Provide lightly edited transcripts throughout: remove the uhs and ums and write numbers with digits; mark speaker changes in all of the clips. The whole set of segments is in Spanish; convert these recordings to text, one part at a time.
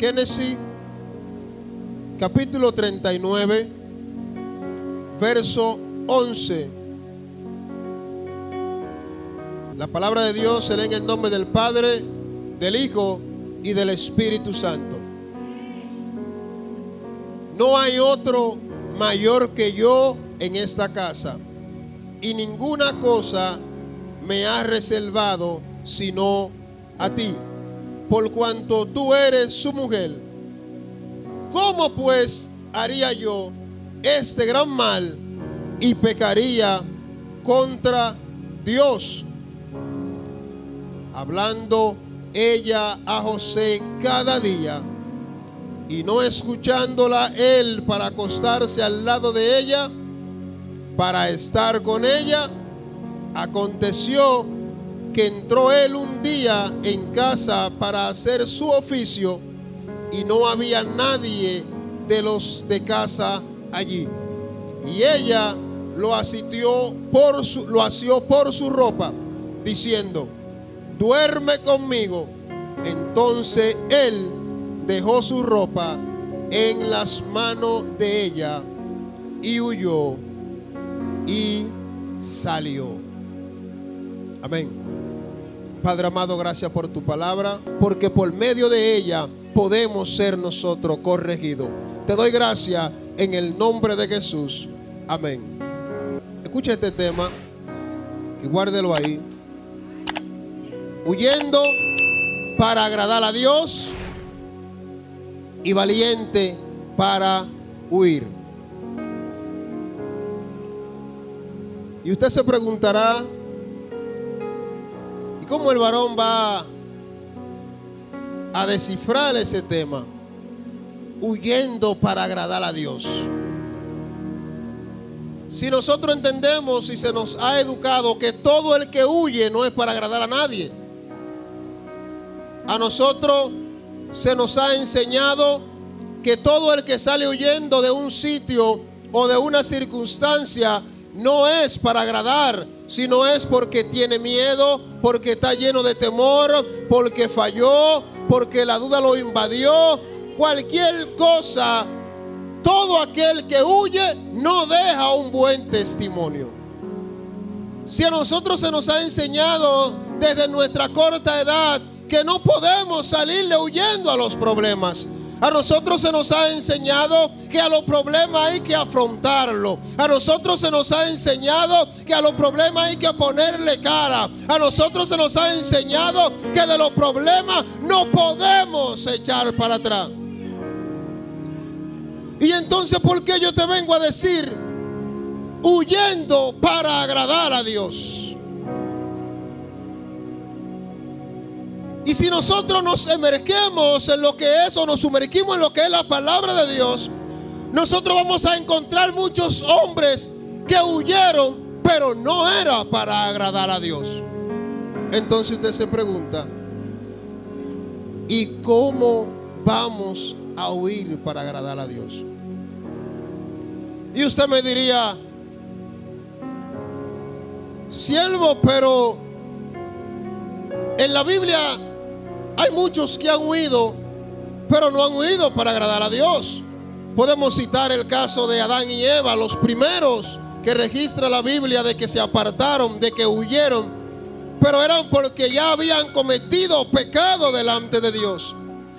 Speaker 1: Génesis capítulo 39, verso 11. La palabra de Dios se lee en el nombre del Padre, del Hijo y del Espíritu Santo. No hay otro mayor que yo en esta casa, y ninguna cosa me ha reservado sino a ti, por cuanto tú eres su mujer. ¿Cómo pues haría yo este gran mal y pecaría contra Dios? Hablando ella a José cada día, y no escuchándola él para acostarse al lado de ella, para estar con ella, aconteció que entró él un día en casa para hacer su oficio, y no había nadie de los de casa allí. Y ella lo asió por su ropa, diciendo: duerme conmigo. Entonces él dejó su ropa en las manos de ella y huyó y salió. Amén. Padre amado, gracias por tu palabra, porque por medio de ella podemos ser nosotros corregidos. Te doy gracias en el nombre de Jesús. Amén. Escucha este tema y guárdelo ahí. Huyendo para agradar a Dios y valiente para huir. Y usted se preguntará: ¿y cómo el varón va a descifrar ese tema? Huyendo para agradar a Dios. Si nosotros entendemos y se nos ha educado que todo el que huye no es para agradar a nadie. A nosotros se nos ha enseñado que todo el que sale huyendo de un sitio o de una circunstancia no es para agradar, sino es porque tiene miedo, porque está lleno de temor, porque falló, porque la duda lo invadió. Cualquier cosa, todo aquel que huye no deja un buen testimonio. Si a nosotros se nos ha enseñado desde nuestra corta edad que no podemos salirle huyendo a los problemas. A nosotros se nos ha enseñado que a los problemas hay que afrontarlo. A nosotros se nos ha enseñado que a los problemas hay que ponerle cara. A nosotros se nos ha enseñado que de los problemas no podemos echar para atrás. Y entonces, ¿por qué yo te vengo a decir huyendo para agradar a Dios? Y si nosotros nos emergemos en lo que es, o nos sumergimos en lo que es la palabra de Dios, nosotros vamos a encontrar muchos hombres que huyeron, pero no era para agradar a Dios. Entonces usted se pregunta: ¿y cómo vamos a huir para agradar a Dios? Y usted me diría: siervo, pero en la Biblia hay muchos que han huido, pero no han huido para agradar a Dios. Podemos citar el caso de Adán y Eva, los primeros que registra la Biblia de que se apartaron, de que huyeron, pero eran porque ya habían cometido pecado delante de Dios.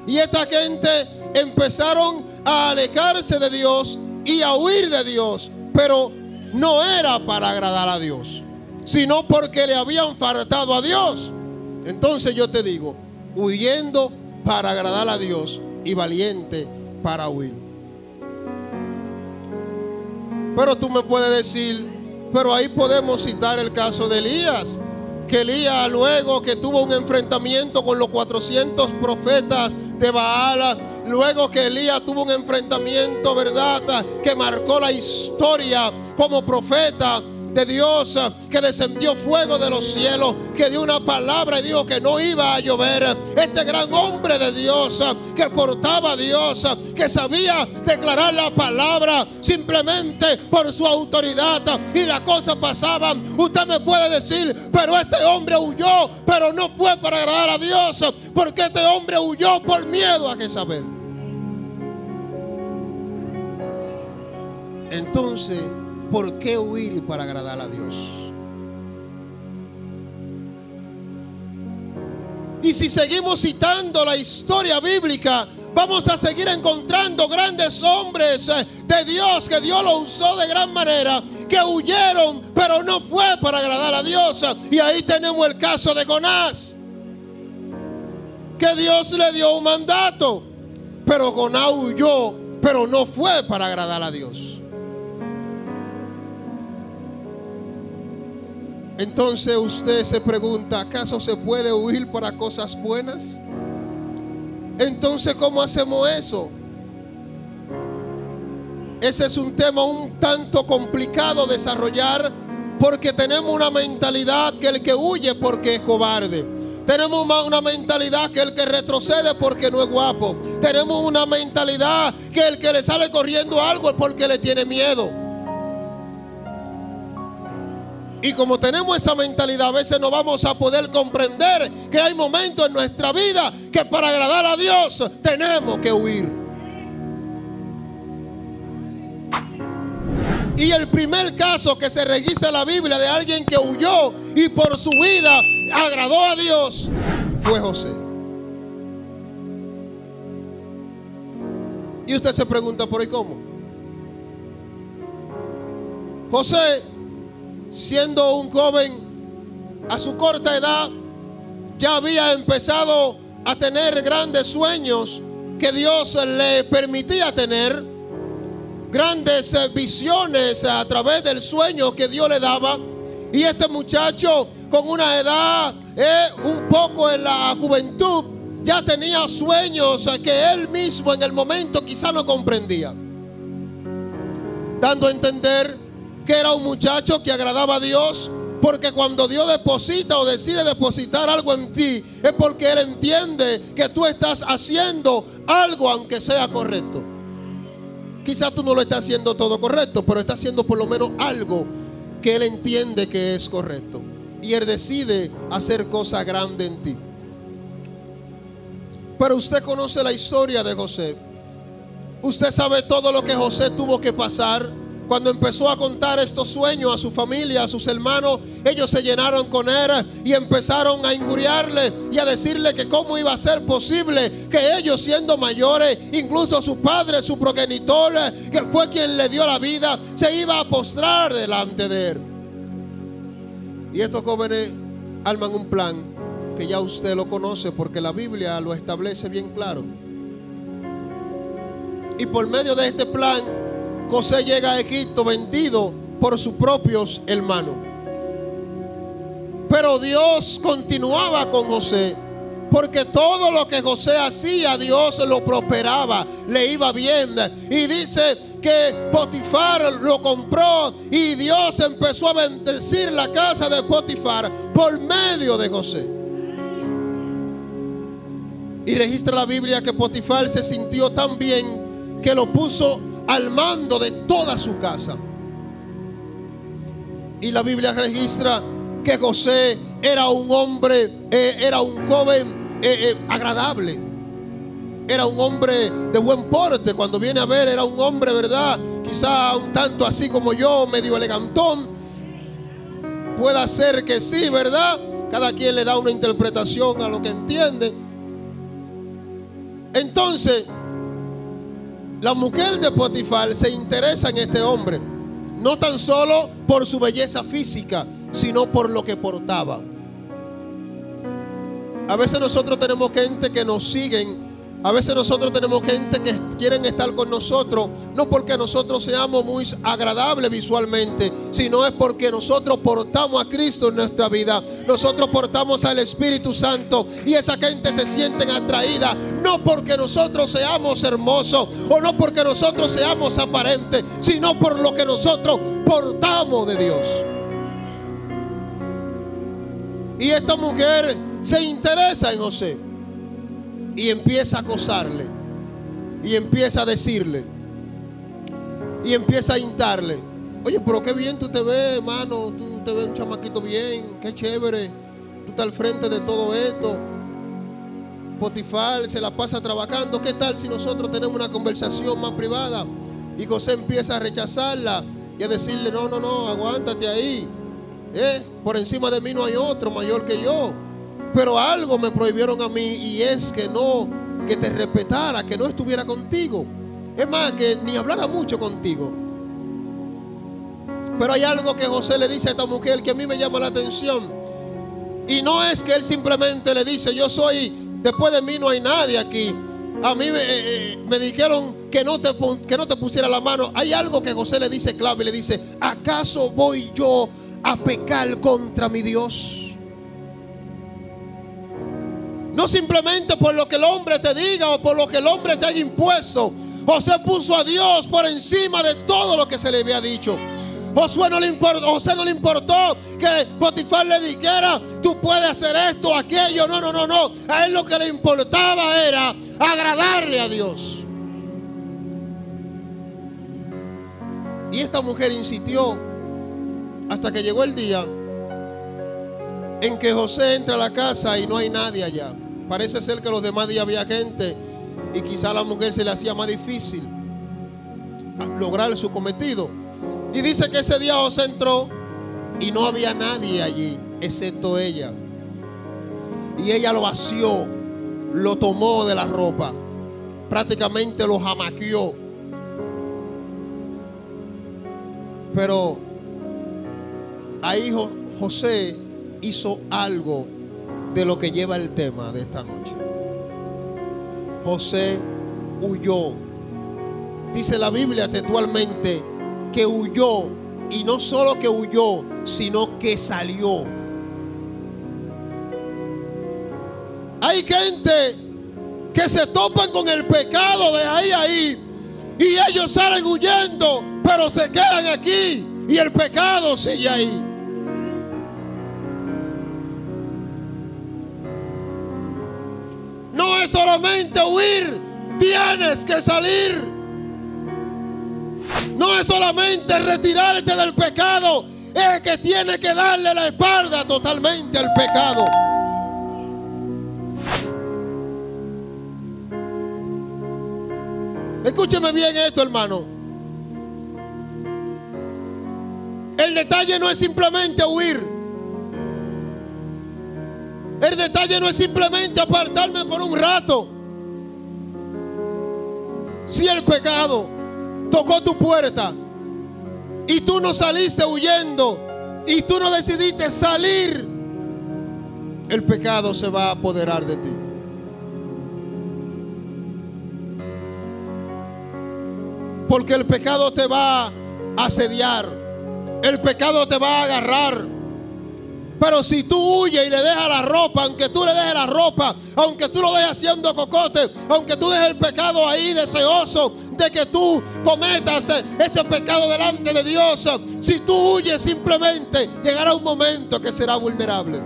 Speaker 1: Y esta gente empezaron a alejarse de Dios y a huir de Dios, pero no era para agradar a Dios, sino porque le habían faltado a Dios. Entonces yo te digo: huyendo para agradar a Dios y valiente para huir. Pero tú me puedes decir: pero ahí podemos citar el caso de Elías, que Elías, luego que tuvo un enfrentamiento con los 400 profetas de Baal, luego que Elías tuvo un enfrentamiento, ¿verdad?, que marcó la historia como profeta, de Dios, que descendió fuego de los cielos, que dio una palabra y dijo que no iba a llover. Este gran hombre de Dios, que portaba a Dios, que sabía declarar la palabra simplemente por su autoridad, y las cosas pasaban. Usted me puede decir, pero este hombre huyó, pero no fue para agradar a Dios, porque este hombre huyó por miedo a Jezabel. Entonces, ¿por qué huir para agradar a Dios? Y si seguimos citando la historia bíblica, vamos a seguir encontrando grandes hombres de Dios, que Dios los usó de gran manera, que huyeron, pero no fue para agradar a Dios. Y ahí tenemos el caso de Jonás, que Dios le dio un mandato, pero Jonás huyó, pero no fue para agradar a Dios. Entonces usted se pregunta, ¿acaso se puede huir para cosas buenas? Entonces, ¿cómo hacemos eso? Ese es un tema un tanto complicado de desarrollar, porque tenemos una mentalidad que el que huye porque es cobarde. Tenemos una mentalidad que el que retrocede porque no es guapo. Tenemos una mentalidad que el que le sale corriendo algo es porque le tiene miedo. Y como tenemos esa mentalidad, a veces no vamos a poder comprender que hay momentos en nuestra vida que para agradar a Dios tenemos que huir. Y el primer caso que se registra en la Biblia de alguien que huyó y por su vida agradó a Dios fue José. Y usted se pregunta, ¿por qué cómo? José, siendo un joven a su corta edad, ya había empezado a tener grandes sueños que Dios le permitía tener, grandes visiones a través del sueño que Dios le daba. Y este muchacho, con una edad un poco en la juventud, ya tenía sueños que él mismo en el momento quizá no comprendía, dando a entender que era un muchacho que agradaba a Dios, porque cuando Dios deposita o decide depositar algo en ti, es porque Él entiende que tú estás haciendo algo aunque sea correcto. Quizás tú no lo estás haciendo todo correcto, pero estás haciendo por lo menos algo que Él entiende que es correcto, y Él decide hacer cosas grandes en ti. Pero usted conoce la historia de José. Usted sabe todo lo que José tuvo que pasar. Cuando empezó a contar estos sueños a su familia, a sus hermanos, ellos se llenaron con él y empezaron a injuriarle y a decirle que cómo iba a ser posible que ellos, siendo mayores, incluso su padre, su progenitor, que fue quien le dio la vida, se iba a postrar delante de él. Y estos jóvenes arman un plan que ya usted lo conoce, porque la Biblia lo establece bien claro. Y por medio de este plan, José llega a Egipto vendido por sus propios hermanos. Pero Dios continuaba con José, porque todo lo que José hacía, Dios lo prosperaba, le iba bien. Y dice que Potifar lo compró y Dios empezó a bendecir la casa de Potifar por medio de José. Y registra la Biblia que Potifar se sintió tan bien que lo puso al mando de toda su casa. Y la Biblia registra que José era un hombre, era un joven agradable, era un hombre de buen porte. Cuando viene a ver, era un hombre, ¿verdad? Quizá un tanto así como yo, medio elegantón. Puede ser que sí, ¿verdad? Cada quien le da una interpretación a lo que entiende. Entonces, la mujer de Potifar se interesa en este hombre, no tan solo por su belleza física, sino por lo que portaba. A veces nosotros tenemos gente que nos siguen, a veces nosotros tenemos gente que quieren estar con nosotros, no porque nosotros seamos muy agradables visualmente, sino es porque nosotros portamos a Cristo en nuestra vida, nosotros portamos al Espíritu Santo, y esa gente se sienten atraída, no porque nosotros seamos hermosos o no porque nosotros seamos aparentes, sino por lo que nosotros portamos de Dios. Y esta mujer se interesa en José y empieza a acosarle, y empieza a decirle, y empieza a hintarle: oye, pero qué bien tú te ves, hermano, tú te ves un chamaquito bien, qué chévere, tú estás al frente de todo esto. Potifar se la pasa trabajando, ¿qué tal si nosotros tenemos una conversación más privada? Y José empieza a rechazarla y a decirle: no, aguántate ahí, por encima de mí no hay otro mayor que yo. Pero algo me prohibieron a mí, y es que te respetara, que no estuviera contigo. Es más, que ni hablara mucho contigo. Pero hay algo que José le dice a esta mujer que a mí me llama la atención. Y no es que él simplemente le dice: yo soy, después de mí no hay nadie aquí. A mí me dijeron que no te pusiera la mano. Hay algo que José le dice clave, y le dice: ¿acaso voy yo a pecar contra mi Dios? No simplemente por lo que el hombre te diga o por lo que el hombre te haya impuesto. José puso a Dios por encima de todo lo que se le había dicho. José no le importó que Potifar le dijera: tú puedes hacer esto, aquello. No. A él lo que le importaba era agradarle a Dios. Y esta mujer insistió hasta que llegó el día en que José entra a la casa y no hay nadie allá. Parece ser que los demás días había gente, y quizá a la mujer se le hacía más difícil lograr su cometido. Y dice que ese día José entró y no había nadie allí, excepto ella. Y ella lo vació, lo tomó de la ropa, prácticamente lo jamaqueó. Pero ahí José hizo algo de lo que lleva el tema de esta noche. José huyó. Dice la Biblia textualmente que huyó, y no solo que huyó, sino que salió. Hay gente que se topan con el pecado de ahí, y ellos salen huyendo, pero se quedan aquí y el pecado sigue ahí. No es solamente huir, tienes que salir. No es solamente retirarte del pecado, es que tienes que darle la espalda totalmente al pecado. Escúcheme bien esto, hermano. El detalle no es simplemente huir. El detalle no es simplemente apartarme por un rato. Si el pecado tocó tu puerta y tú no saliste huyendo y tú no decidiste salir, el pecado se va a apoderar de ti. Porque el pecado te va a asediar, el pecado te va a agarrar. Pero si tú huyes y le dejas la ropa, aunque tú le dejes la ropa, aunque tú lo dejes haciendo cocote, aunque tú dejes el pecado ahí deseoso de que tú cometas ese pecado delante de Dios, si tú huyes simplemente, llegará un momento que será vulnerable.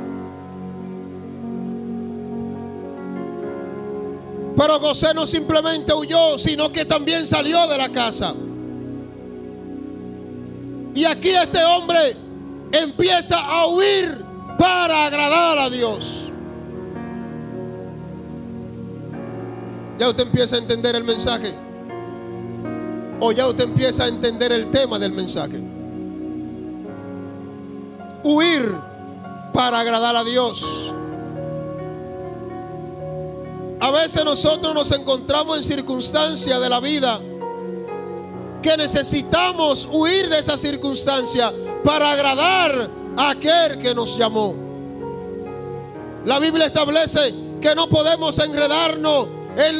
Speaker 1: Pero José no simplemente huyó, sino que también salió de la casa. Y aquí este hombre empieza a huir para agradar a Dios. ¿Ya usted empieza a entender el mensaje? ¿O ya usted empieza a entender el tema del mensaje? Huir para agradar a Dios. A veces nosotros nos encontramos en circunstancias de la vida que necesitamos huir de esa circunstancia para agradar a aquel que nos llamó. La Biblia establece que no podemos enredarnos en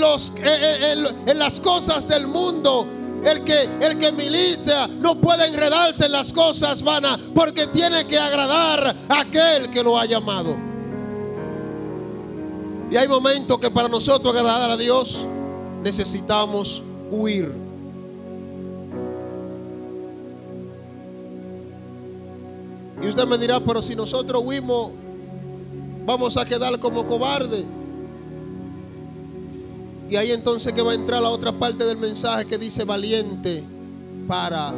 Speaker 1: las cosas del mundo. El que milita no puede enredarse en las cosas vanas, porque tiene que agradar a aquel que lo ha llamado. Y hay momentos que para nosotros agradar a Dios necesitamos huir. Y usted me dirá: pero si nosotros huimos vamos a quedar como cobardes. Y ahí entonces que va a entrar la otra parte del mensaje que dice valiente para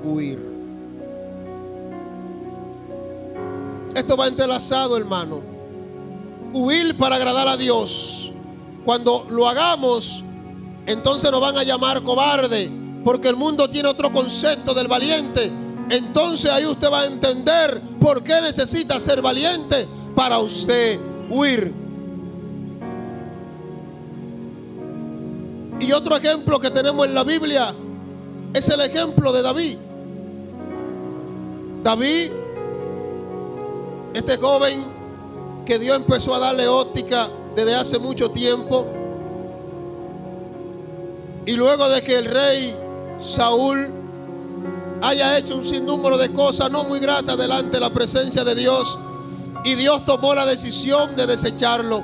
Speaker 1: huir. Esto va entrelazado, hermano. Huir para agradar a Dios. Cuando lo hagamos, entonces nos van a llamar cobarde, porque el mundo tiene otro concepto del valiente. Entonces ahí usted va a entender por qué necesita ser valiente para usted huir. Y otro ejemplo que tenemos en la Biblia es el ejemplo de David. David, este joven que Dios empezó a darle óptica desde hace mucho tiempo, y luego de que el rey Saúl haya hecho un sinnúmero de cosas no muy gratas delante de la presencia de Dios, y Dios tomó la decisión de desecharlo,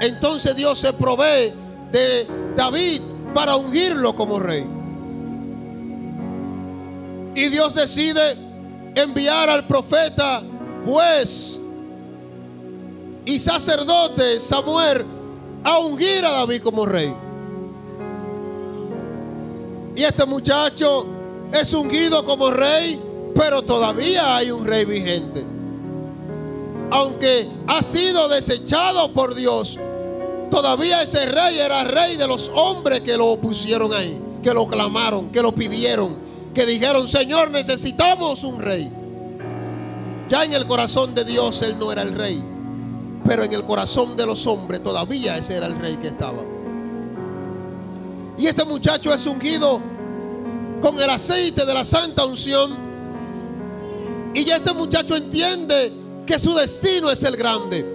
Speaker 1: entonces Dios se provee de David para ungirlo como rey. Y Dios decide enviar al profeta, juez y sacerdote Samuel a ungir a David como rey. Y este muchacho es ungido como rey, pero todavía hay un rey vigente. Aunque ha sido desechado por Dios, todavía ese rey era rey de los hombres que lo pusieron ahí, que lo clamaron, que lo pidieron, que dijeron: Señor, necesitamos un rey. Ya en el corazón de Dios él no era el rey, pero en el corazón de los hombres todavía ese era el rey que estaba. Y este muchacho es ungido con el aceite de la santa unción. Y ya este muchacho entiende que su destino es el grande.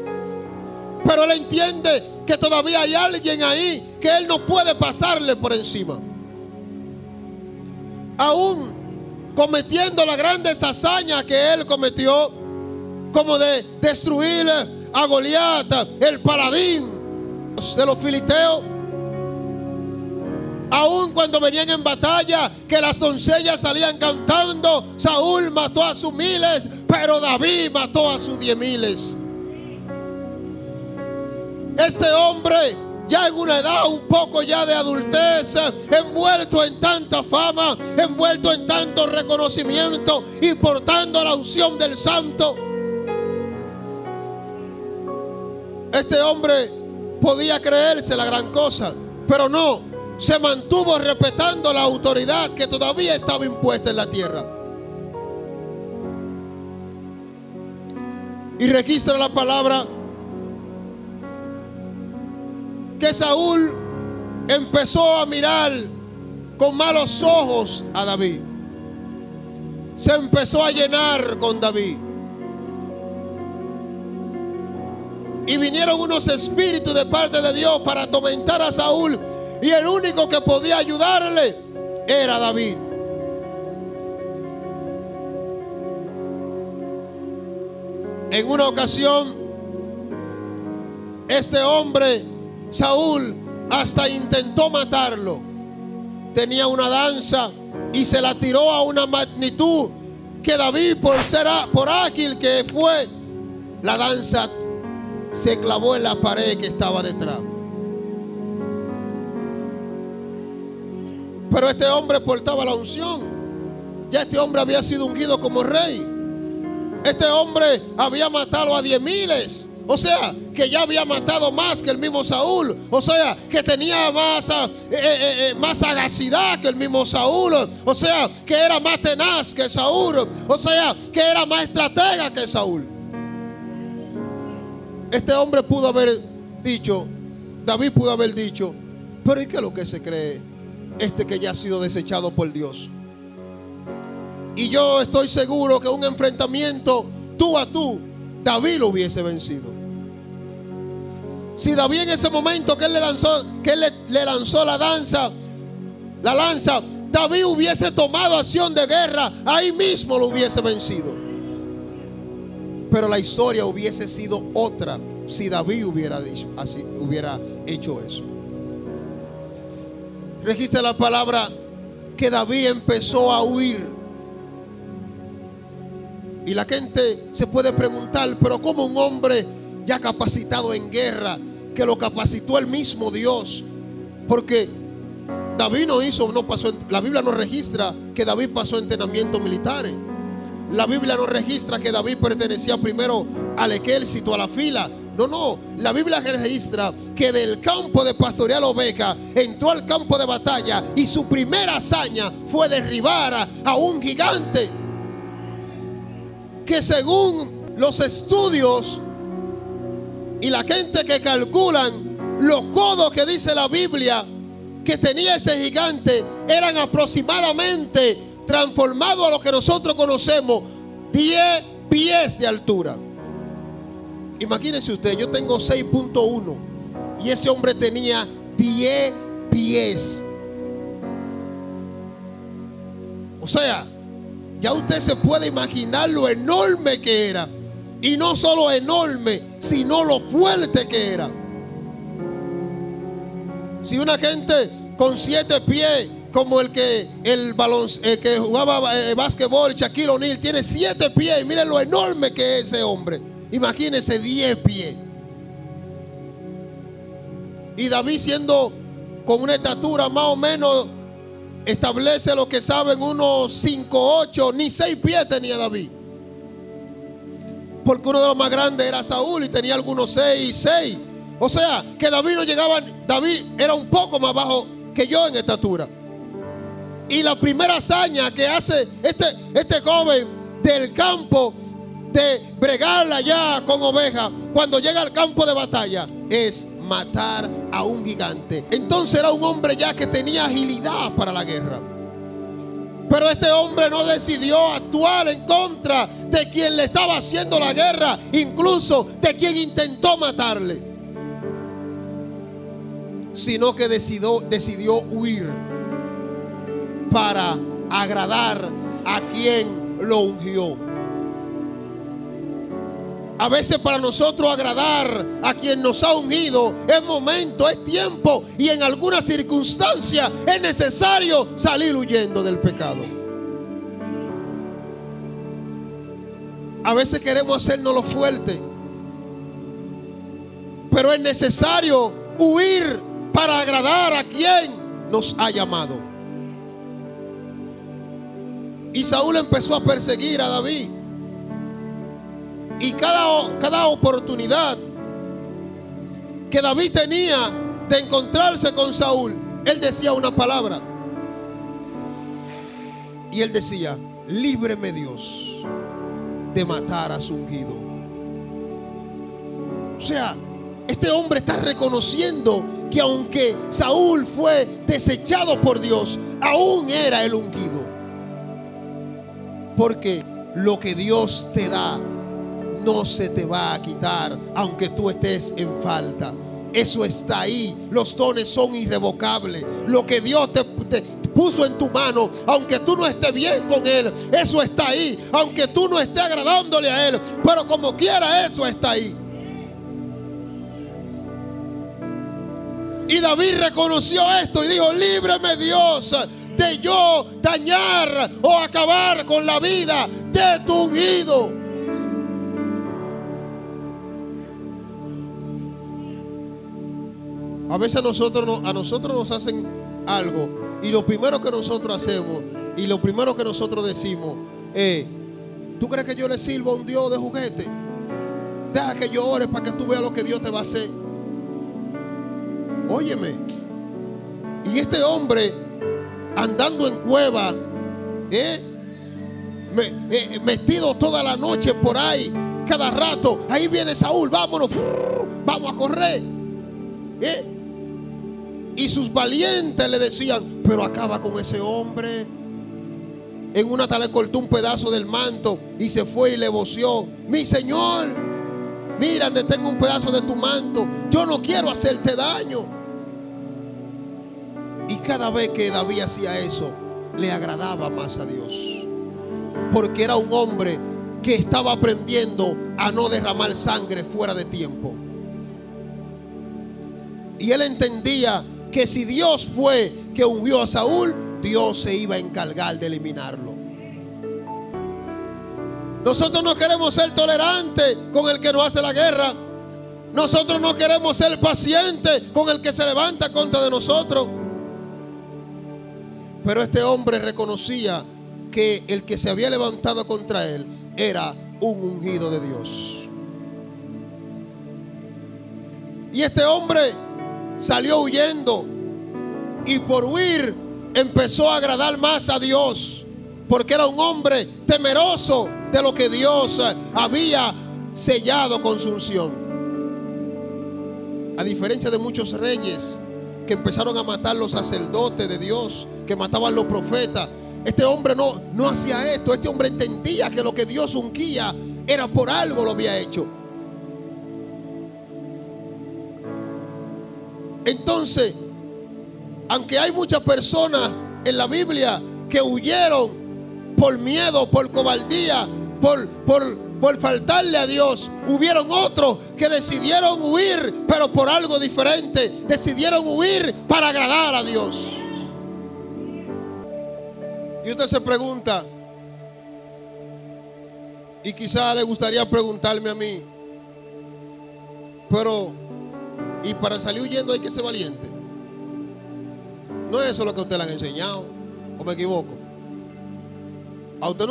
Speaker 1: Pero él entiende que todavía hay alguien ahí que él no puede pasarle por encima. Aún cometiendo las grandes hazañas que él cometió, como de destruir a Goliat, el paladín de los filisteos. Aún cuando venían en batalla, que las doncellas salían cantando: Saúl mató a sus miles, pero David mató a sus 10,000. Este hombre, ya en una edad un poco ya de adultez, envuelto en tanta fama, envuelto en tanto reconocimiento y portando la unción del santo, este hombre podía creerse la gran cosa, pero no. Se mantuvo respetando la autoridad que todavía estaba impuesta en la tierra. Y registra la palabra que Saúl empezó a mirar con malos ojos a David. Se empezó a llenar con David. Y vinieron unos espíritus de parte de Dios para atormentar a Saúl. Y el único que podía ayudarle era David. En una ocasión, este hombre, Saúl, hasta intentó matarlo. Tenía una danza y se la tiró a una magnitud que David, por ágil que fue, la danza se clavó en la pared que estaba detrás. Pero este hombre portaba la unción. Ya este hombre había sido ungido como rey. Este hombre había matado a 10,000. O sea, que ya había matado más que el mismo Saúl. O sea, que tenía más sagacidad que el mismo Saúl. O sea, que era más tenaz que Saúl. O sea, que era más estratega que Saúl. Este hombre pudo haber dicho, David pudo haber dicho: pero ¿y qué es lo que se cree este que ya ha sido desechado por Dios? Y yo estoy seguro que un enfrentamiento tú a tú, David lo hubiese vencido. Si David en ese momento que él le lanzó la lanza, David hubiese tomado acción de guerra, ahí mismo lo hubiese vencido. Pero la historia hubiese sido otra si David hubiera hecho eso. Registra la palabra que David empezó a huir. Y la gente se puede preguntar: pero ¿cómo un hombre ya capacitado en guerra, que lo capacitó el mismo Dios. Porque David no pasó, la Biblia no registra que David pasó entrenamientos militares. La Biblia no registra que David pertenecía primero al ejército, a la fila. No, la Biblia registra que del campo de pastorear ovejas entró al campo de batalla y su primera hazaña fue derribar a un gigante que, según los estudios y la gente que calculan, los codos que dice la Biblia que tenía ese gigante eran aproximadamente, transformados a lo que nosotros conocemos, 10 pies de altura. Imagínense usted, yo tengo 6.1 y ese hombre tenía 10 pies. O sea, ya usted se puede imaginar lo enorme que era. Y no solo enorme, sino lo fuerte que era. Si una gente con 7 pies, como el que jugaba básquetbol, Shaquille O'Neal, tiene 7 pies, miren lo enorme que es ese hombre. Imagínense 10 pies. Y David, siendo con una estatura más o menos, establece lo que saben unos 5'8", ni 6 pies tenía David. Porque uno de los más grandes era Saúl y tenía algunos 6'6". O sea, que David no llegaba, David era un poco más bajo que yo en estatura. Y la primera hazaña que hace este joven del campo de bregarla ya con ovejas, cuando llega al campo de batalla, es matar a un gigante. Entonces era un hombre ya que tenía agilidad para la guerra. Pero este hombre no decidió actuar en contra de quien le estaba haciendo la guerra, incluso de quien intentó matarle, sino que decidió huir para agradar a quien lo ungió. A veces para nosotros agradar a quien nos ha ungido es momento, es tiempo, y en algunas circunstancias es necesario salir huyendo del pecado. A veces queremos hacernos lo fuerte, pero es necesario huir para agradar a quien nos ha llamado. Y Saúl empezó a perseguir a David. Y cada oportunidad que David tenía de encontrarse con Saúl, él decía una palabra. Y él decía: líbreme Dios de matar a su ungido. O sea, este hombre está reconociendo que aunque Saúl fue desechado por Dios, aún era el ungido. Porque lo que Dios te da no se te va a quitar, aunque tú estés en falta. Eso está ahí. Los dones son irrevocables. Lo que Dios te puso en tu mano, aunque tú no estés bien con Él, eso está ahí. Aunque tú no estés agradándole a Él, pero como quiera, eso está ahí. Y David reconoció esto y dijo: líbreme Dios de yo dañar o acabar con la vida de tu ungido. A veces a nosotros nos hacen algo y lo primero que nosotros hacemos y lo primero que nosotros decimos es: ¿tú crees que yo le sirvo a un Dios de juguete? Deja que yo ore para que tú veas lo que Dios te va a hacer. Óyeme. Y este hombre andando en cueva, metido toda la noche por ahí, cada rato, ahí viene Saúl, vámonos, vamos a correr. Y sus valientes le decían: pero acaba con ese hombre. En una tal le cortó un pedazo del manto y se fue y le voció: mi señor, mira, donde tengo un pedazo de tu manto, yo no quiero hacerte daño. Y cada vez que David hacía eso, le agradaba más a Dios, porque era un hombre que estaba aprendiendo a no derramar sangre fuera de tiempo. Y él entendía que si Dios fue que ungió a Saúl, Dios se iba a encargar de eliminarlo. Nosotros no queremos ser tolerantes con el que nos hace la guerra. Nosotros no queremos ser pacientes con el que se levanta contra de nosotros. Pero este hombre reconocía que el que se había levantado contra él era un ungido de Dios. Y este hombre salió huyendo, y por huir empezó a agradar más a Dios, porque era un hombre temeroso de lo que Dios había sellado con su unción. A diferencia de muchos reyes que empezaron a matar los sacerdotes de Dios, que mataban los profetas, este hombre no hacía esto. Este hombre entendía que lo que Dios ungía era por algo lo había hecho. Entonces, aunque hay muchas personas en la Biblia que huyeron por miedo, por cobardía, por faltarle a Dios, hubieron otros que decidieron huir, pero por algo diferente. Decidieron huir para agradar a Dios. Y usted se pregunta, y quizá le gustaría preguntarme a mí, pero ¿y para salir huyendo hay que ser valiente? ¿No es eso lo que a usted le han enseñado? ¿O me equivoco? A usted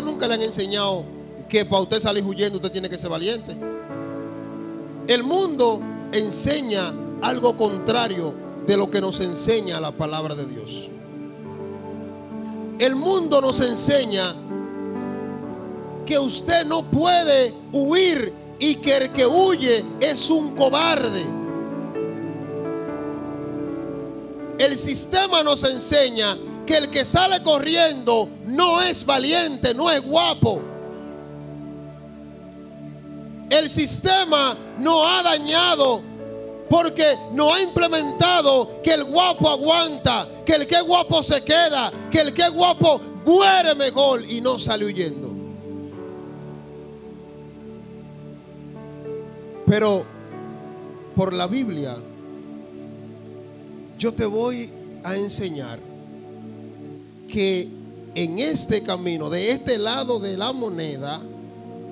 Speaker 1: nunca le han enseñado que para usted salir huyendo usted tiene que ser valiente. El mundo enseña algo contrario de lo que nos enseña la palabra de Dios. El mundo nos enseña que usted no puede huir y que el que huye es un cobarde. El sistema nos enseña que el que sale corriendo no es valiente, no es guapo. El sistema nos ha dañado porque no ha implementado que el guapo aguanta, que el que es guapo se queda, que el que es guapo muere mejor y no sale huyendo. Pero por la Biblia yo te voy a enseñar que en este camino, de este lado de la moneda,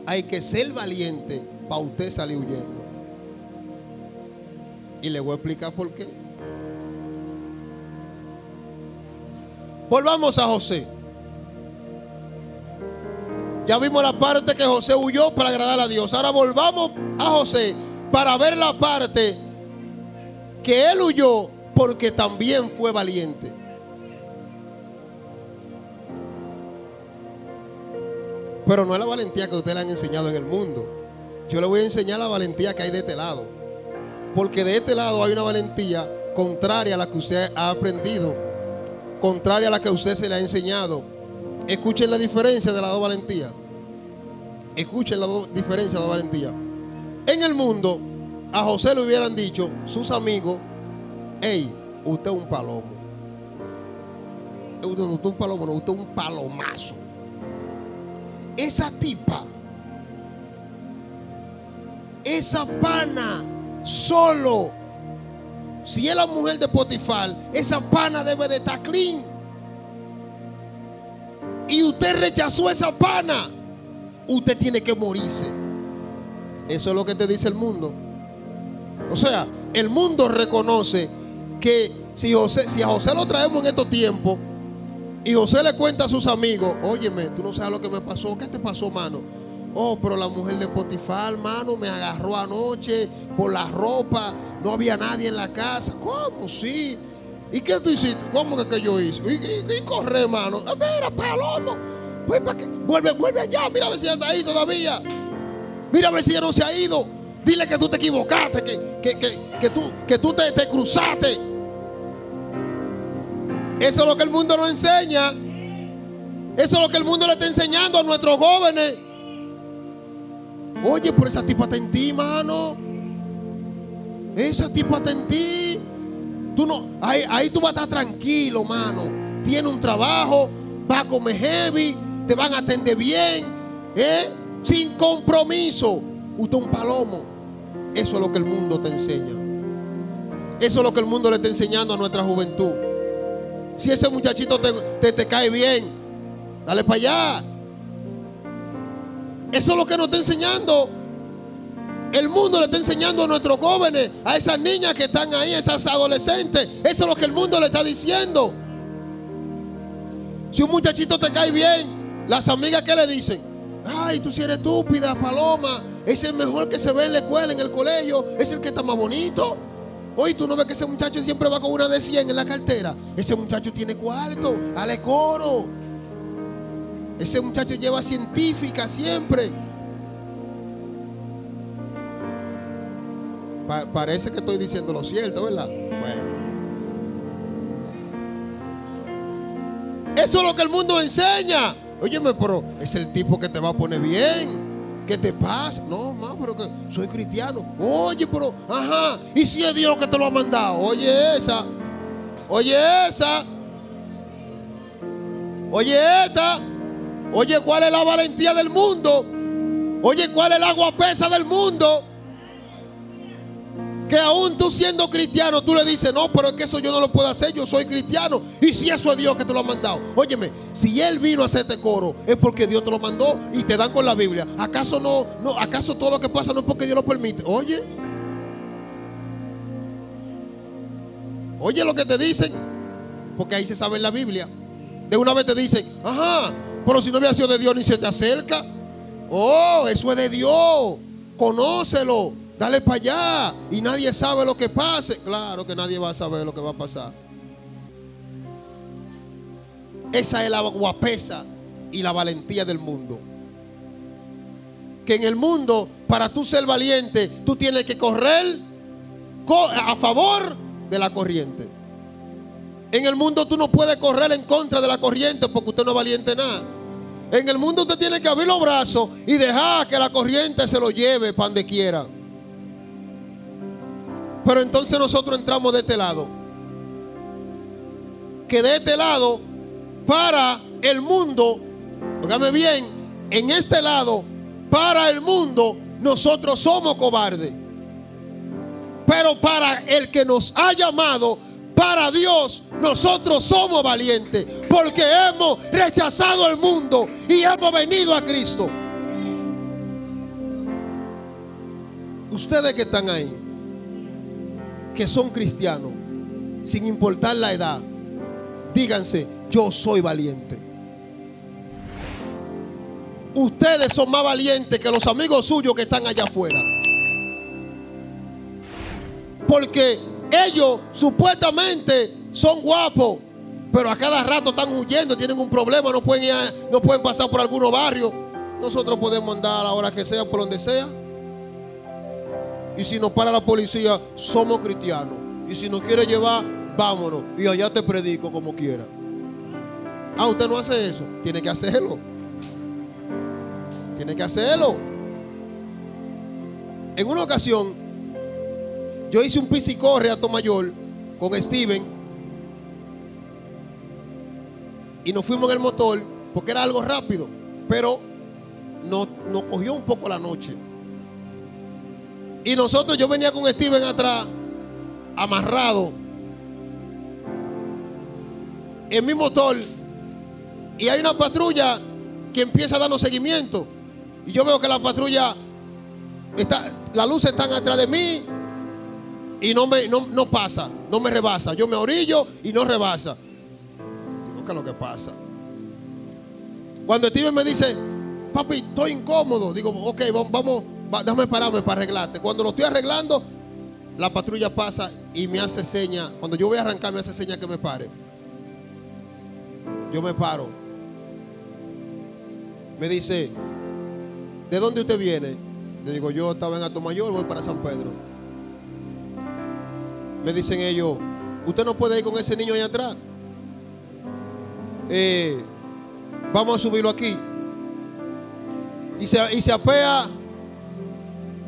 Speaker 1: hay que ser valiente para usted salir huyendo. Y le voy a explicar por qué. Volvamos a José. Ya vimos la parte que José huyó para agradar a Dios. Ahora volvamos a José para ver la parte que él huyó porque también fue valiente. Pero no es la valentía que ustedes le han enseñado en el mundo. Yo le voy a enseñar la valentía que hay de este lado. Porque de este lado hay una valentía contraria a la que usted ha aprendido, contraria a la que a usted se le ha enseñado. Escuchen la diferencia de las dos valentías. Escuchen la diferencia de la valentía. En el mundo, a José le hubieran dicho sus amigos: hey, usted es un palomo. Usted es un palomo, no, usted es un palomazo. Esa tipa, esa pana, solo, si es la mujer de Potifar, esa pana debe de estar clean. Y usted rechazó esa pana, usted tiene que morirse. Eso es lo que te dice el mundo. O sea, el mundo reconoce que si a José lo traemos en estos tiempos y José le cuenta a sus amigos: óyeme, tú no sabes lo que me pasó. ¿Qué te pasó, mano? Oh, pero la mujer de Potifar, mano, me agarró anoche por la ropa. No había nadie en la casa. ¿Cómo? Sí. ¿Y qué tú hiciste? ¿Cómo que yo hice? Y corre, mano. Mira, palomo. Pues, ¿para qué? Vuelve allá. Mira a ver si está ahí todavía. Mira a ver si ya no se ha ido. Dile que tú te equivocaste, que tú te cruzaste. Eso es lo que el mundo nos enseña. Eso es lo que el mundo le está enseñando a nuestros jóvenes. Oye, pero esa tipa está en ti, mano. Esa tipa está en ti. Tú no, ahí tú vas a estar tranquilo, mano. Tiene un trabajo, va a comer heavy, te van a atender bien, sin compromiso. Usted es un palomo. Eso es lo que el mundo te enseña. Eso es lo que el mundo le está enseñando a nuestra juventud. Si ese muchachito te cae bien, dale para allá. Eso es lo que nos está enseñando el mundo le está enseñando a nuestros jóvenes, a esas niñas que están ahí, esas adolescentes. Eso es lo que el mundo le está diciendo. Si un muchachito te cae bien, las amigas que le dicen: ay, tú si eres estúpida, Paloma, ese es el mejor que se ve en la escuela, en el colegio, es el que está más bonito. Oye, tú no ves que ese muchacho siempre va con una de 100 en la cartera. Ese muchacho tiene cuarto, dale coro. Ese muchacho lleva científica siempre. Parece que estoy diciendo lo cierto, ¿verdad? Bueno. Eso es lo que el mundo enseña. Óyeme, pero es el tipo que te va a poner bien. ¿Qué te pasa? No, ma, pero que soy cristiano. Oye, pero, ajá, ¿y si es Dios que te lo ha mandado? Oye esa. Oye esa. Oye esta. Oye, ¿cuál es la valentía del mundo? Oye, ¿cuál es el agua pesa del mundo? Que aún tú siendo cristiano, tú le dices: no, pero es que eso yo no lo puedo hacer, yo soy cristiano. Y si eso es Dios que te lo ha mandado. Óyeme, si Él vino a hacerte coro, es porque Dios te lo mandó y te dan con la Biblia. ¿Acaso no, acaso todo lo que pasa no es porque Dios lo permite? Oye lo que te dicen, porque ahí se sabe en la Biblia. De una vez te dicen: ajá, pero si no había sido de Dios ni se te acerca. Oh, eso es de Dios, conócelo. Dale para allá y nadie sabe lo que pase. Claro que nadie va a saber lo que va a pasar. Esa es la guapesa y la valentía del mundo. Que en el mundo, para tú ser valiente, tú tienes que correr a favor de la corriente. En el mundo tú no puedes correr en contra de la corriente porque usted no es valiente nada. En el mundo usted tiene que abrir los brazos y dejar que la corriente se lo lleve para donde quiera. Pero entonces nosotros entramos de este lado. Que de este lado, para el mundo, óigame bien, en este lado, para el mundo, nosotros somos cobardes. Pero para el que nos ha llamado, para Dios, nosotros somos valientes. Porque hemos rechazado el mundo y hemos venido a Cristo. Ustedes que están ahí, que son cristianos, sin importar la edad, díganse: yo soy valiente. Ustedes son más valientes que los amigos suyos que están allá afuera. Porque ellos supuestamente son guapos, pero a cada rato están huyendo, tienen un problema, no pueden pasar por algunos barrios. Nosotros podemos andar a la hora que sea, por donde sea. Y si nos para la policía, somos cristianos. Y si nos quiere llevar, vámonos. Y allá te predico como quiera. Ah, usted no hace eso. Tiene que hacerlo. Tiene que hacerlo. En una ocasión, yo hice un pis y corre a Tomayor con Steven. Y nos fuimos en el motor porque era algo rápido. Pero nos cogió un poco la noche. Y yo venía con Steven atrás, amarrado en mi motor. Y hay una patrulla que empieza a darnos seguimiento. Y yo veo que la patrulla, las luces están atrás de mí. Y no pasa, no me rebasa. Yo me orillo y no rebasa. Digo, ¿qué es lo que pasa? Cuando Steven me dice: papi, estoy incómodo. Digo, ok, vamos. Déjame pararme para arreglarte. Cuando lo estoy arreglando, la patrulla pasa y me hace seña. Cuando yo voy a arrancar, me hace seña que me pare. Yo me paro. Me dice: ¿de dónde usted viene? Le digo: yo estaba en Atomayor, voy para San Pedro. Me dicen ellos: ¿usted no puede ir con ese niño allá atrás? Vamos a subirlo aquí. Y se apea.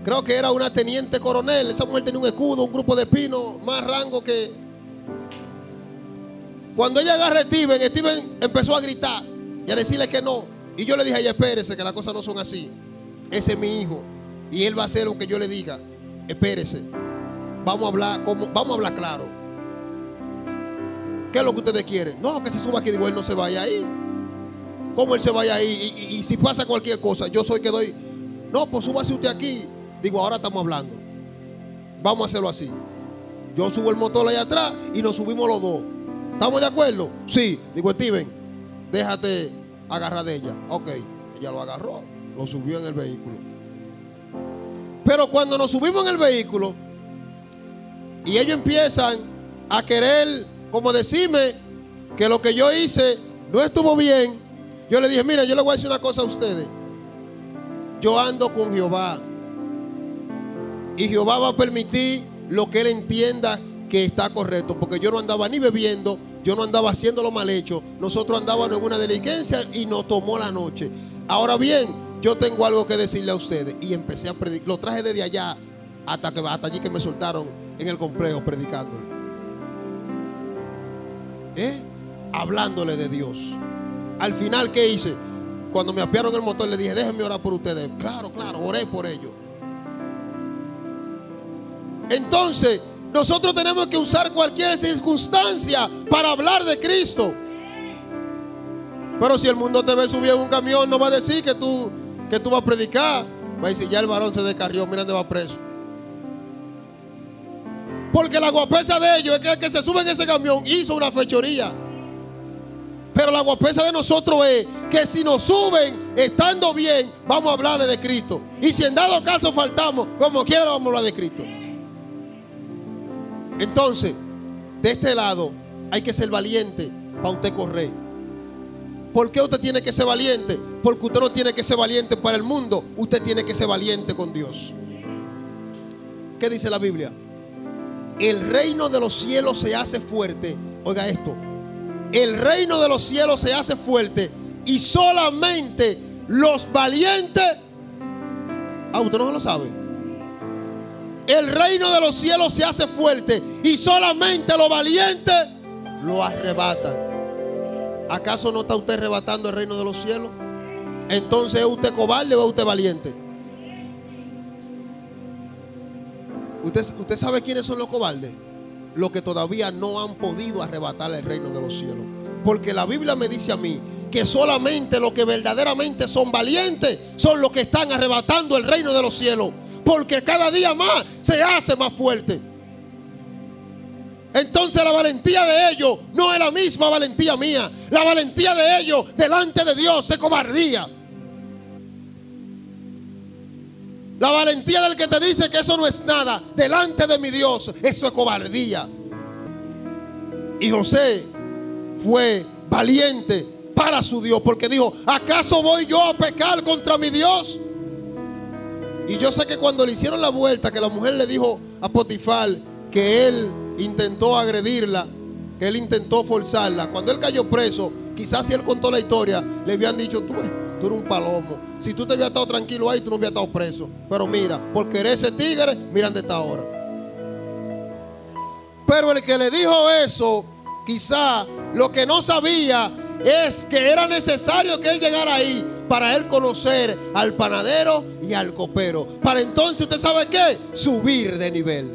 Speaker 1: Creo que era una teniente coronel. Esa mujer tenía un escudo, un grupo de pino, más rango que... Cuando ella agarra a Steven empezó a gritar y a decirle que no. Y yo le dije a ella: espérese, que las cosas no son así. Ese es mi hijo y él va a hacer lo que yo le diga. Espérese. Vamos a hablar claro. ¿Qué es lo que ustedes quieren? No, que se suba aquí. Digo, él no se vaya ahí. ¿Cómo él se vaya ahí? Y si pasa cualquier cosa, yo soy que doy. No, pues súbase usted aquí. Digo, ahora estamos hablando. Vamos a hacerlo así. Yo subo el motor allá atrás y nos subimos los dos. ¿Estamos de acuerdo? Sí. Digo, Steven, déjate agarrar de ella. Ok. Ella lo agarró, lo subió en el vehículo. Pero cuando nos subimos en el vehículo y ellos empiezan a querer como decirme que lo que yo hice no estuvo bien, yo le dije, mira, yo le voy a decir una cosa a ustedes. Yo ando con Jehová y Jehová va a permitir lo que Él entienda que está correcto, porque yo no andaba ni bebiendo, yo no andaba haciendo lo mal hecho. Nosotros andábamos en una diligencia y nos tomó la noche. Ahora bien, yo tengo algo que decirle a ustedes. Y empecé a predicar. Lo traje desde allá hasta allí que me soltaron en el complejo predicándole. Hablándole de Dios. Al final, ¿qué hice? Cuando me apiaron el motor, le dije, déjenme orar por ustedes. Claro, oré por ellos. Entonces, nosotros tenemos que usar cualquier circunstancia para hablar de Cristo. Pero si el mundo te ve subir en un camión, no va a decir que tú vas a predicar. Va a decir, ya el varón se descarrió, mira dónde va preso. Porque la guapesa de ellos es que el que se sube en ese camión hizo una fechoría. Pero la guapesa de nosotros es que si nos suben estando bien, vamos a hablarle de Cristo. Y si en dado caso faltamos, como quiera vamos a hablar de Cristo. Entonces, de este lado hay que ser valiente para usted correr. ¿Por qué usted tiene que ser valiente? Porque usted no tiene que ser valiente para el mundo. Usted tiene que ser valiente con Dios. ¿Qué dice la Biblia? El reino de los cielos se hace fuerte. Oiga esto. El reino de los cielos se hace fuerte y solamente los valientes. Usted no lo sabe. El reino de los cielos se hace fuerte y solamente los valientes lo arrebatan. ¿Acaso no está usted arrebatando el reino de los cielos? Entonces, ¿es usted cobarde o es usted valiente? ¿Usted sabe quiénes son los cobardes? Los que todavía no han podido arrebatar el reino de los cielos. Porque la Biblia me dice a mí que solamente los que verdaderamente son valientes son los que están arrebatando el reino de los cielos. Porque cada día más se hace más fuerte. Entonces la valentía de ellos no es la misma valentía mía. La valentía de ellos delante de Dios es cobardía. La valentía del que te dice que eso no es nada delante de mi Dios, eso es cobardía. Y José fue valiente para su Dios, porque dijo, ¿acaso voy yo a pecar contra mi Dios? Y yo sé que cuando le hicieron la vuelta, que la mujer le dijo a Potifar que él intentó agredirla, que él intentó forzarla, cuando él cayó preso, quizás si él contó la historia, le habían dicho, tú eres un palomo. Si tú te hubieras estado tranquilo ahí, tú no hubieras estado preso. Pero mira, porque eres ese tigre, mira dónde está ahora. Pero el que le dijo eso, quizá lo que no sabía es que era necesario que él llegara ahí para él conocer al panadero y al copero. Para entonces, ¿usted sabe qué? Subir de nivel.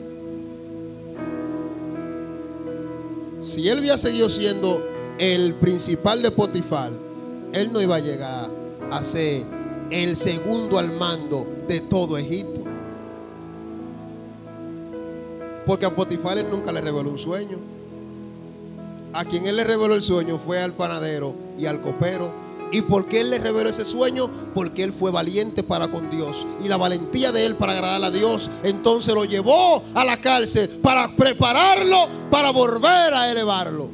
Speaker 1: Si él hubiera seguido siendo el principal de Potifar, él no iba a llegar a ser el segundo al mando de todo Egipto. Porque a Potifar él nunca le reveló un sueño. A quien él le reveló el sueño fue al panadero y al copero. ¿Y por qué él le reveló ese sueño? Porque él fue valiente para con Dios. Y la valentía de él para agradar a Dios, entonces lo llevó a la cárcel para prepararlo para volver a elevarlo.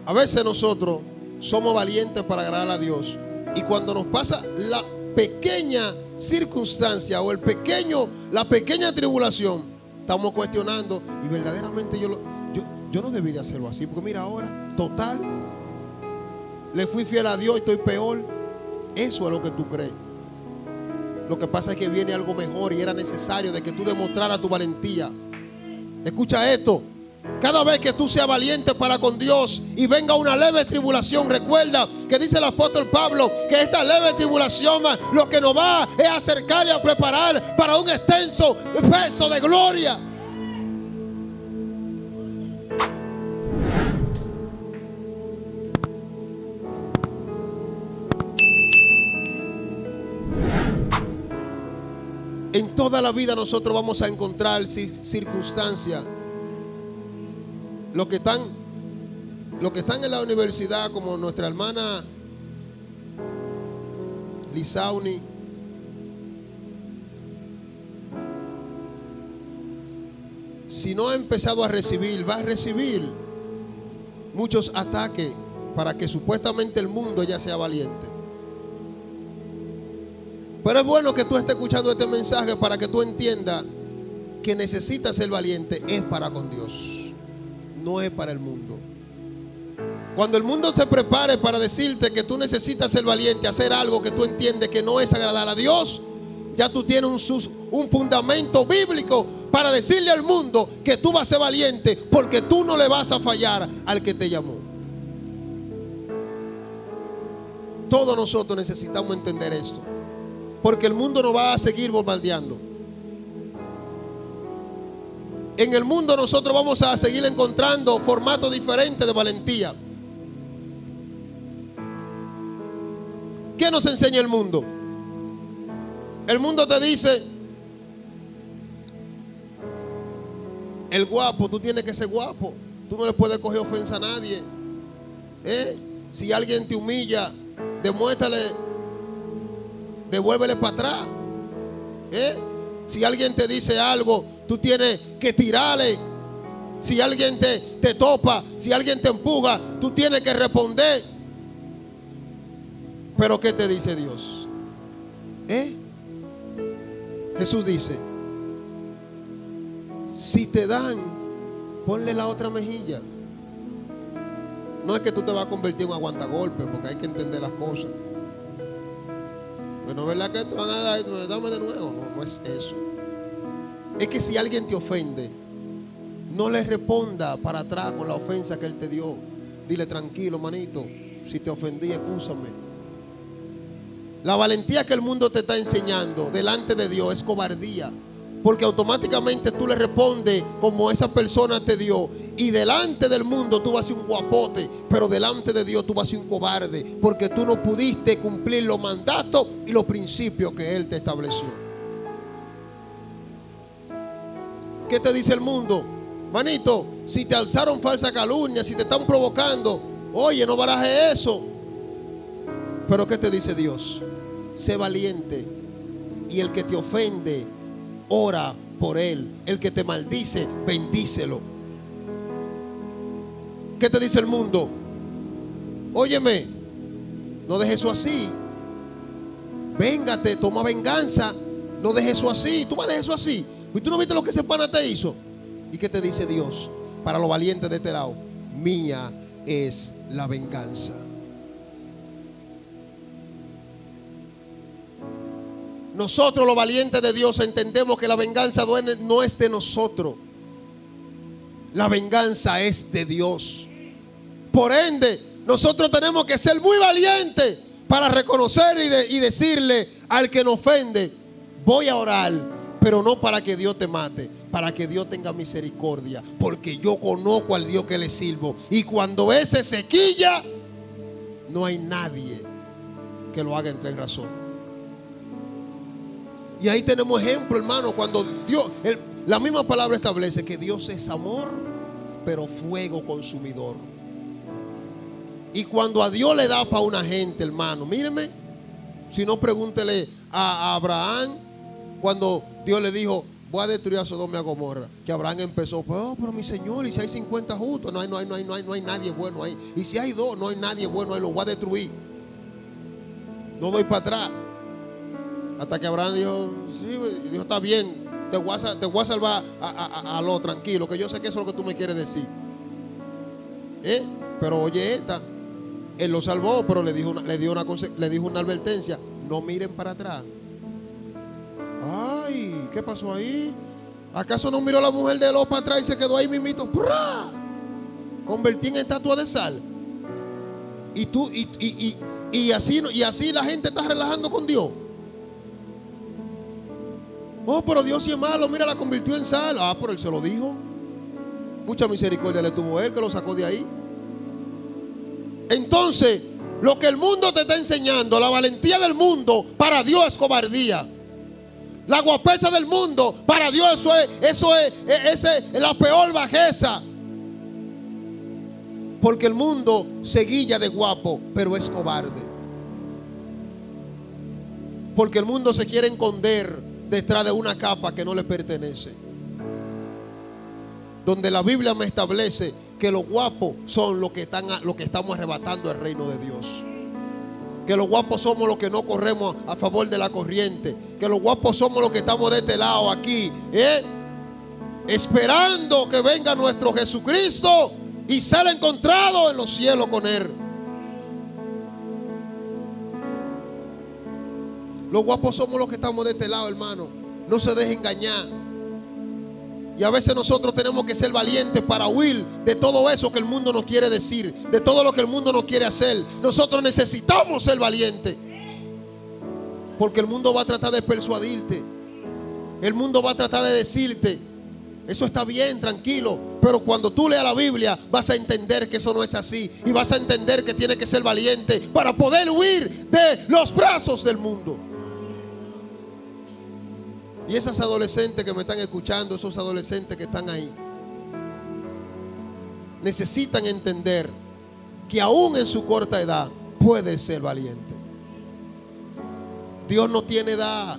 Speaker 1: A veces nosotros somos valientes para agradar a Dios. Y cuando nos pasa la pequeña circunstancia o la pequeña tribulación, estamos cuestionando. Y verdaderamente yo no debí de hacerlo así. Porque mira ahora, total, le fui fiel a Dios y estoy peor. Eso es lo que tú crees. Lo que pasa es que viene algo mejor y era necesario de que tú demostraras tu valentía. Escucha esto. Cada vez que tú seas valiente para con Dios y venga una leve tribulación, recuerda que dice el apóstol Pablo que esta leve tribulación lo que nos va es acercar y a preparar para un extenso peso de gloria. Toda la vida nosotros vamos a encontrar circunstancias. Los que están en la universidad, como nuestra hermana Lisauni, si no ha empezado a recibir, va a recibir muchos ataques para que supuestamente el mundo ya sea valiente. Pero es bueno que tú estés escuchando este mensaje para que tú entiendas que necesitas ser valiente. Es para con Dios, no es para el mundo. Cuando el mundo se prepare para decirte que tú necesitas ser valiente, hacer algo que tú entiendes que no es agradable a Dios, ya tú tienes un fundamento bíblico para decirle al mundo que tú vas a ser valiente, porque tú no le vas a fallar al que te llamó. Todos nosotros necesitamos entender esto, porque el mundo nos va a seguir bombardeando. En el mundo nosotros vamos a seguir encontrando formatos diferentes de valentía. ¿Qué nos enseña el mundo? El mundo te dice: el guapo, tú tienes que ser guapo. Tú no le puedes coger ofensa a nadie. Si alguien te humilla, devuélvele para atrás. Si alguien te dice algo, tú tienes que tirarle. Si alguien te topa, si alguien te empuja, tú tienes que responder. Pero ¿qué te dice Dios? Jesús dice: si te dan, ponle la otra mejilla. No es que tú te vas a convertir en un aguantagolpe, porque hay que entender las cosas. Pero no es verdad que te van a dar, dame de nuevo. No es eso. Es que si alguien te ofende, no le responda para atrás con la ofensa que él te dio. Dile: tranquilo, manito, si te ofendí, excúsame. La valentía que el mundo te está enseñando delante de Dios es cobardía, porque automáticamente tú le respondes como esa persona te dio, y delante del mundo tú vas a ser un guapote, pero delante de Dios tú vas a ser un cobarde, porque tú no pudiste cumplir los mandatos y los principios que Él te estableció. ¿Qué te dice el mundo? Manito, si te alzaron falsa calumnia, si te están provocando, oye, no barajes eso. Pero ¿qué te dice Dios? Sé valiente, y el que te ofende, ora por él. El que te maldice, bendícelo. ¿Qué te dice el mundo? Óyeme, no dejes eso así. Véngate, toma venganza. No dejes eso así. Tú vas a dejar eso así. ¿Y tú no viste lo que ese pana te hizo? ¿Y qué te dice Dios? Para los valientes de este lado: mía es la venganza. Nosotros, los valientes de Dios, entendemos que la venganza no es de nosotros. La venganza es de Dios. Por ende, nosotros tenemos que ser muy valientes para reconocer y decirle al que nos ofende: voy a orar, pero no para que Dios te mate, para que Dios tenga misericordia, porque yo conozco al Dios que le sirvo. Y cuando ese se quilla, no hay nadie que lo haga entrar en razón. Y ahí tenemos ejemplo, hermano, cuando Dios, la misma palabra establece que Dios es amor, pero fuego consumidor. Y cuando a Dios le da para una gente, hermano, míreme, si no, pregúntele a Abraham, cuando Dios le dijo: voy a destruir a Sodoma y a Gomorra, que Abraham empezó: pero mi Señor, y si hay 50 justos, no hay nadie bueno ahí. Y si hay 2, no hay nadie bueno ahí, los voy a destruir. No doy para atrás. Hasta que Abraham dijo: sí, dijo, está bien, te voy a salvar a lo tranquilo, que yo sé que eso es lo que tú me quieres decir. Pero oye esta, él lo salvó, pero le dijo una advertencia: no miren para atrás. Ay, ¿qué pasó ahí? ¿Acaso no miró la mujer de Lot para atrás y se quedó ahí mismito? ¡Prá! Convertí en estatua de sal. Y así la gente está relajando con Dios. Oh, pero Dios sí es malo, mira, la convirtió en sal. Ah, pero Él se lo dijo. Mucha misericordia le tuvo Él, que lo sacó de ahí. Entonces, lo que el mundo te está enseñando, la valentía del mundo, para Dios es cobardía. La guapesa del mundo, para Dios eso es la peor bajeza. Porque el mundo se guilla de guapo, pero es cobarde. Porque el mundo se quiere esconder detrás de una capa que no le pertenece. Donde la Biblia me establece que los guapos son los que estamos arrebatando el reino de Dios. Que los guapos somos los que no corremos a favor de la corriente. Que los guapos somos los que estamos de este lado aquí, esperando que venga nuestro Jesucristo y ser encontrado en los cielos con Él. Los guapos somos los que estamos de este lado, hermano. No se deje engañar. Y a veces nosotros tenemos que ser valientes para huir de todo eso que el mundo nos quiere decir, de todo lo que el mundo nos quiere hacer. Nosotros necesitamos ser valientes. Porque el mundo va a tratar de persuadirte. El mundo va a tratar de decirte: eso está bien, tranquilo. Pero cuando tú leas la Biblia vas a entender que eso no es así. Y vas a entender que tienes que ser valiente para poder huir de los brazos del mundo. Y esas adolescentes que me están escuchando, esos adolescentes que están ahí, necesitan entender que aún en su corta edad puede ser valiente. Dios no tiene edad.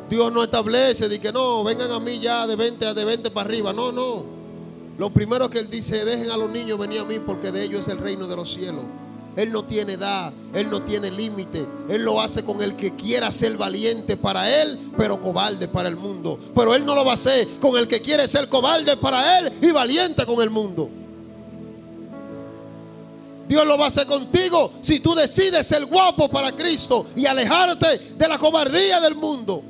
Speaker 1: Dios no establece de que no, vengan a mí ya de 20 para arriba. No, no. Lo primero que Él dice: dejen a los niños venir a mí, porque de ellos es el reino de los cielos. Él no tiene edad, Él no tiene límite. Él lo hace con el que quiera ser valiente para Él, pero cobarde para el mundo. Pero Él no lo va a hacer con el que quiere ser cobarde para Él y valiente con el mundo. Dios lo va a hacer contigo si tú decides ser guapo para Cristo y alejarte de la cobardía del mundo.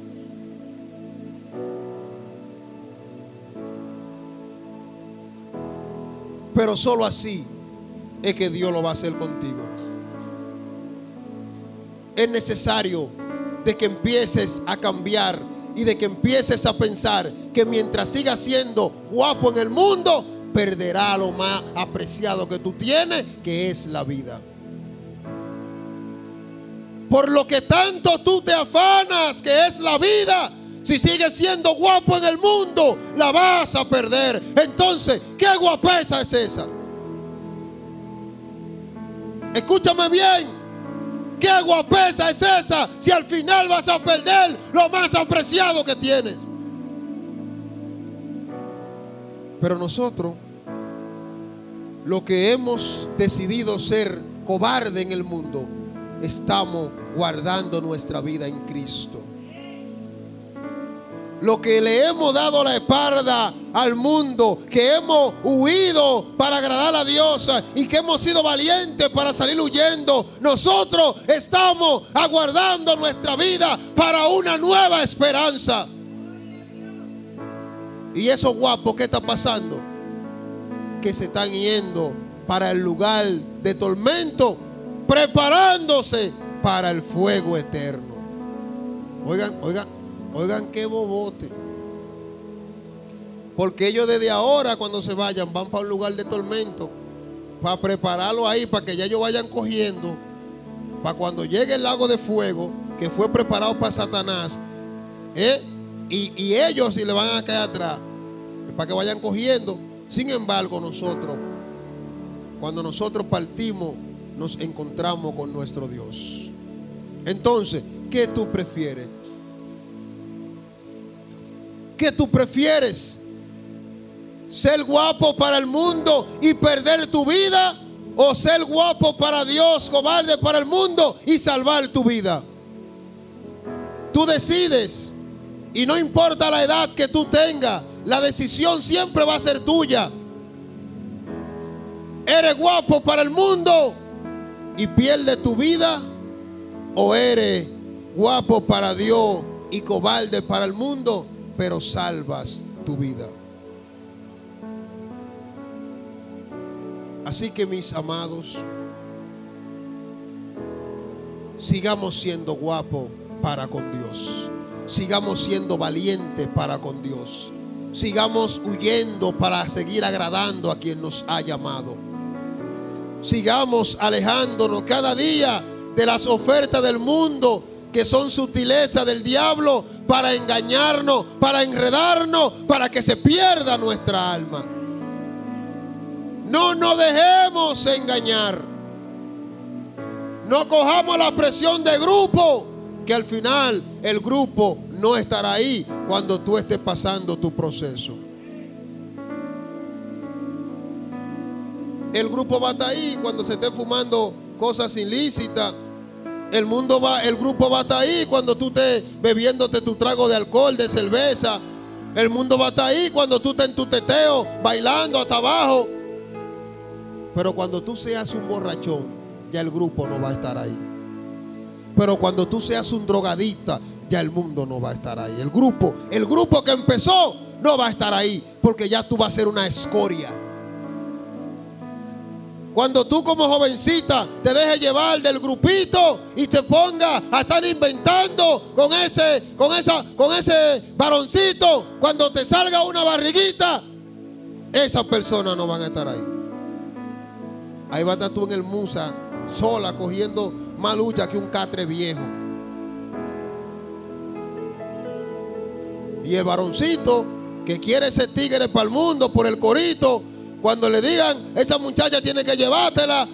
Speaker 1: Pero solo así es que Dios lo va a hacer contigo. Es necesario de que empieces a cambiar y de que empieces a pensar que mientras sigas siendo guapo en el mundo, perderá lo más apreciado que tú tienes, que es la vida. Por lo que tanto tú te afanas, que es la vida, si sigues siendo guapo en el mundo, la vas a perder. Entonces, ¿qué guapesa es esa? Escúchame bien. ¿Qué guapesa es esa si al final vas a perder lo más apreciado que tienes? Pero nosotros, los que hemos decidido ser cobarde en el mundo, estamos guardando nuestra vida en Cristo. Lo que le hemos dado la espalda al mundo, que hemos huido para agradar a Dios y que hemos sido valientes para salir huyendo, nosotros estamos aguardando nuestra vida para una nueva esperanza. Y esos guapos, ¿qué está pasando? Que se están yendo para el lugar de tormento, preparándose para el fuego eterno. Oigan qué bobote. Porque ellos desde ahora, cuando se vayan, van para un lugar de tormento, para prepararlo ahí, para que ya ellos vayan cogiendo, para cuando llegue el lago de fuego, que fue preparado para Satanás, y ellos si le van a caer atrás, para que vayan cogiendo. Sin embargo, nosotros, cuando nosotros partimos, nos encontramos con nuestro Dios. Entonces, ¿qué tú prefieres? ¿Qué tú prefieres? ¿Ser guapo para el mundo y perder tu vida? ¿O ser guapo para Dios, cobarde para el mundo y salvar tu vida? Tú decides. Y no importa la edad que tú tengas, la decisión siempre va a ser tuya. ¿Eres guapo para el mundo y pierdes tu vida? ¿O eres guapo para Dios y cobarde para el mundo, pero salvas tu vida? Así que, mis amados, sigamos siendo guapos para con Dios. Sigamos siendo valientes para con Dios. Sigamos huyendo para seguir agradando a quien nos ha llamado. Sigamos alejándonos cada día de las ofertas del mundo, que son sutilezas del diablo para engañarnos, para enredarnos, para que se pierda nuestra alma. No nos dejemos engañar. No cojamos la presión de grupo, que al final el grupo no estará ahí cuando tú estés pasando tu proceso. El grupo va a estar ahí cuando se esté fumando cosas ilícitas. El grupo va a estar ahí cuando tú estés bebiéndote tu trago de alcohol, de cerveza. El mundo va a estar ahí cuando tú estés en tu teteo, bailando hasta abajo. Pero cuando tú seas un borrachón, ya el grupo no va a estar ahí. Pero cuando tú seas un drogadicta, ya el mundo no va a estar ahí. El grupo que empezó no va a estar ahí, porque ya tú vas a ser una escoria. Cuando tú como jovencita te dejes llevar del grupito y te pongas a estar inventando con ese varoncito, cuando te salga una barriguita, esas personas no van a estar ahí. Ahí vas a estar tú en el Musa, sola, cogiendo más lucha que un catre viejo. Y el varoncito que quiere ser tigre para el mundo por el corito, cuando le digan, esa muchacha tiene que llevártela,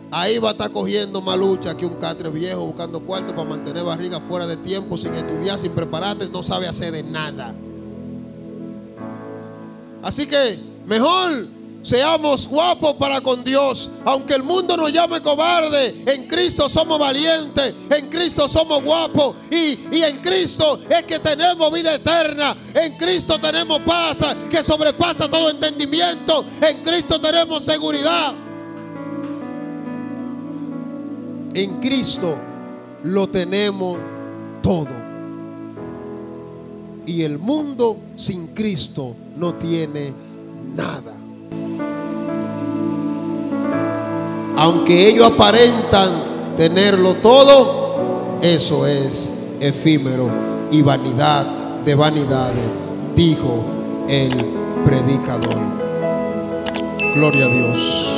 Speaker 1: ahí va a estar cogiendo más lucha que un catre viejo, buscando cuarto para mantener barriga fuera de tiempo, sin estudiar, sin prepararte, no sabe hacer de nada. Así que mejor seamos guapos para con Dios. Aunque el mundo nos llame cobarde, en Cristo somos valientes, en Cristo somos guapos, y en Cristo es que tenemos vida eterna. En Cristo tenemos paz que sobrepasa todo entendimiento. En Cristo tenemos seguridad. En Cristo lo tenemos todo. Y el mundo sin Cristo no tiene nada. Aunque ellos aparentan tenerlo todo, eso es efímero y vanidad de vanidades, dijo el predicador. Gloria a Dios.